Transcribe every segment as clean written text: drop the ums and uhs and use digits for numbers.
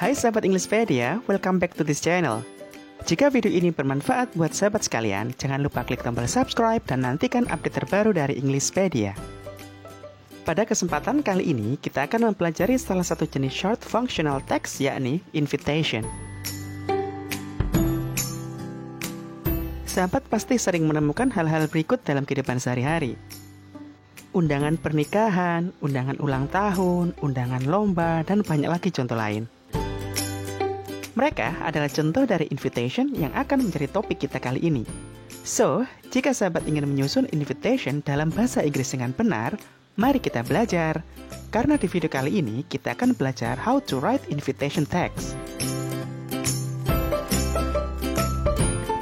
Hai sahabat Englishpedia, welcome back to this channel. Jika video ini bermanfaat buat sahabat sekalian, jangan lupa klik tombol subscribe dan nantikan update terbaru dari Englishpedia. Pada kesempatan kali ini, kita akan mempelajari salah satu jenis short functional text, yakni invitation. Sahabat pasti sering menemukan hal-hal berikut dalam kehidupan sehari-hari. Undangan pernikahan, undangan ulang tahun, undangan lomba, dan banyak lagi contoh lain. Mereka adalah contoh dari invitation yang akan menjadi topik kita kali ini. So, jika sahabat ingin menyusun invitation dalam bahasa Inggris dengan benar, mari kita belajar. Karena di video kali ini, kita akan belajar how to write invitation text.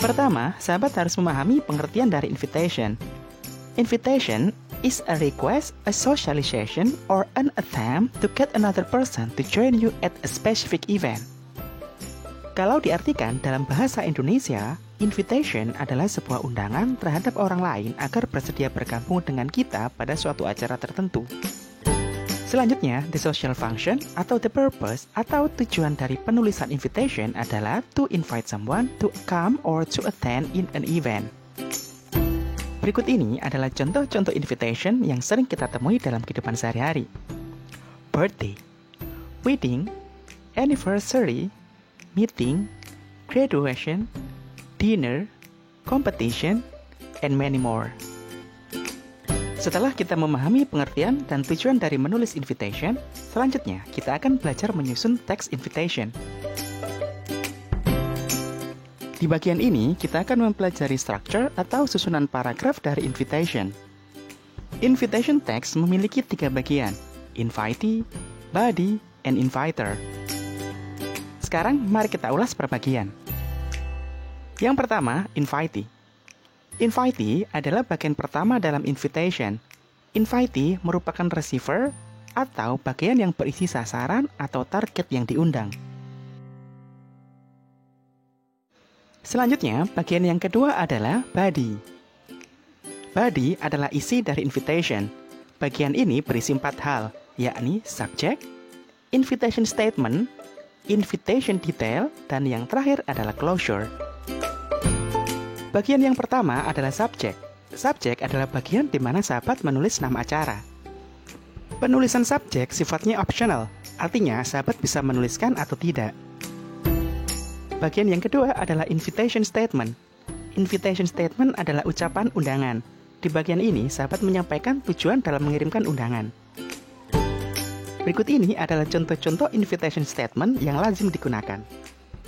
Pertama, sahabat harus memahami pengertian dari invitation. Invitation is a request, a socialization, or an attempt to get another person to join you at a specific event. Kalau diartikan dalam bahasa Indonesia, invitation adalah sebuah undangan terhadap orang lain agar bersedia bergabung dengan kita pada suatu acara tertentu. Selanjutnya, the social function atau the purpose atau tujuan dari penulisan invitation adalah to invite someone to come or to attend in an event. Berikut ini adalah contoh-contoh invitation yang sering kita temui dalam kehidupan sehari-hari. Birthday, wedding, anniversary, meeting, graduation, dinner, competition, and many more. Setelah kita memahami pengertian dan tujuan dari menulis invitation, selanjutnya kita akan belajar menyusun text invitation. Di bagian ini, kita akan mempelajari structure atau susunan paragraf dari invitation. Invitation text memiliki 3 bagian, invitee, body, and inviter. Sekarang mari kita ulas per bagian. Yang pertama, invitee. Invitee adalah bagian pertama dalam invitation. Invitee merupakan receiver atau bagian yang berisi sasaran atau target yang diundang. Selanjutnya, bagian yang kedua adalah body. Body adalah isi dari invitation. Bagian ini berisi 4 hal, yakni subject, invitation statement, invitation detail, dan yang terakhir adalah closure. Bagian yang pertama adalah subject. Subject adalah bagian di mana sahabat menulis nama acara. Penulisan subject sifatnya optional, artinya sahabat bisa menuliskan atau tidak. Bagian yang kedua adalah invitation statement. Invitation statement adalah ucapan undangan. Di bagian ini, sahabat menyampaikan tujuan dalam mengirimkan undangan. Berikut ini adalah contoh-contoh invitation statement yang lazim digunakan.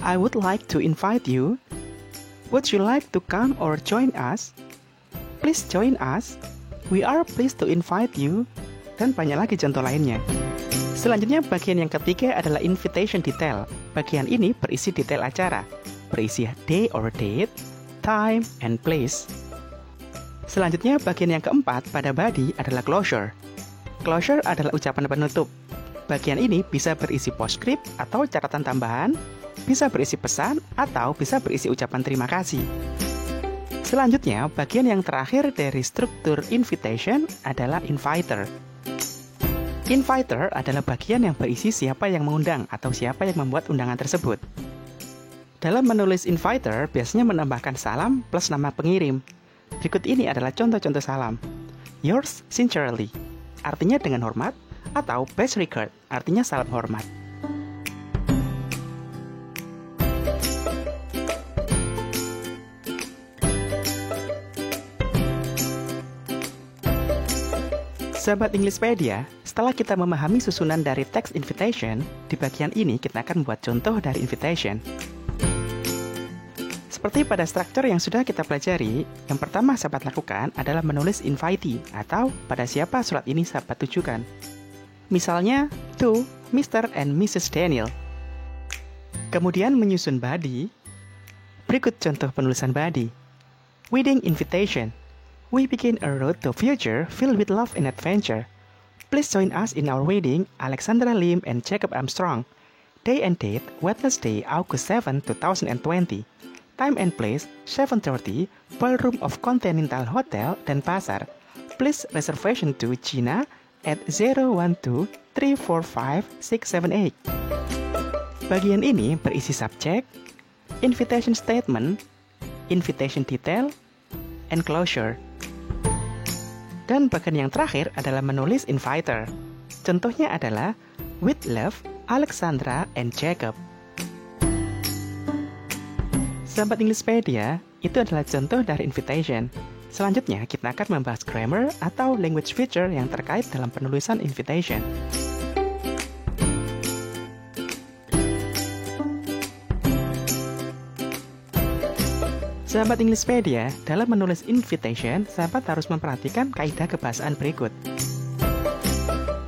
I would like to invite you. Would you like to come or join us? Please join us. We are pleased to invite you. Dan banyak lagi contoh lainnya. Selanjutnya, bagian yang ketiga adalah invitation detail. Bagian ini berisi detail acara, berisi day or date, time, and place. Selanjutnya, bagian yang keempat pada body adalah closure. Closure adalah ucapan penutup. Bagian ini bisa berisi postscript atau catatan tambahan, bisa berisi pesan, atau bisa berisi ucapan terima kasih. Selanjutnya, bagian yang terakhir dari struktur invitation adalah inviter. Inviter adalah bagian yang berisi siapa yang mengundang atau siapa yang membuat undangan tersebut. Dalam menulis inviter, biasanya menambahkan salam plus nama pengirim. Berikut ini adalah contoh-contoh salam. Yours sincerely, artinya dengan hormat, atau best regard, artinya salam hormat. Sahabat Englishpedia, setelah kita memahami susunan dari text invitation, di bagian ini kita akan membuat contoh dari invitation. Seperti pada struktur yang sudah kita pelajari, yang pertama sahabat lakukan adalah menulis invitee atau pada siapa surat ini sahabat tujukan. Misalnya, to Mr. and Mrs. Daniel. Kemudian menyusun body. Berikut contoh penulisan body. Wedding invitation. We begin a road to future filled with love and adventure. Please join us in our wedding, Alexandra Lim and Jacob Armstrong. Day and date, Wednesday, August 7, 2020. Time and place, 7:30, Ballroom of Continental Hotel, Denpasar. Please reservation to Gina at 012-345-678. Bagian ini berisi subjek, invitation statement, invitation detail, enclosure. Dan bagian yang terakhir adalah menulis inviter. Contohnya adalah with love, Alexandra and Jacob. Sahabat Englishpedia, itu adalah contoh dari invitation. Selanjutnya, kita akan membahas grammar atau language feature yang terkait dalam penulisan invitation. Sahabat Englishpedia, dalam menulis invitation, sahabat harus memperhatikan kaidah kebahasaan berikut.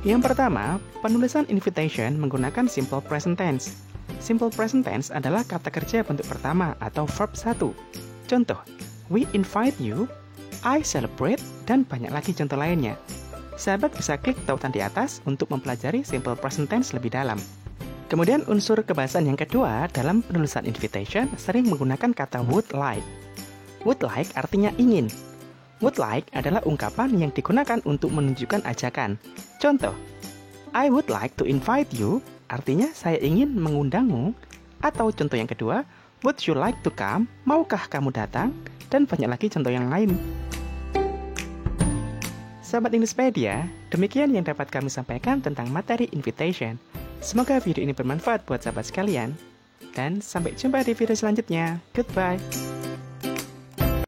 Yang pertama, penulisan invitation menggunakan simple present tense. Simple present tense adalah kata kerja bentuk pertama atau verb 1. Contoh, we invite you, I celebrate, dan banyak lagi contoh lainnya. Sahabat bisa klik tautan di atas untuk mempelajari simple present tense lebih dalam. Kemudian unsur kebahasaan yang kedua dalam penulisan invitation sering menggunakan kata would like. Would like artinya ingin. Would like adalah ungkapan yang digunakan untuk menunjukkan ajakan. Contoh, I would like to invite you, artinya saya ingin mengundangmu. Atau contoh yang kedua, would you like to come, maukah kamu datang? Dan banyak lagi contoh yang lain. Sahabat Englishpedia, demikian yang dapat kami sampaikan tentang materi invitation. Semoga video ini bermanfaat buat sahabat sekalian. Dan sampai jumpa di video selanjutnya. Goodbye.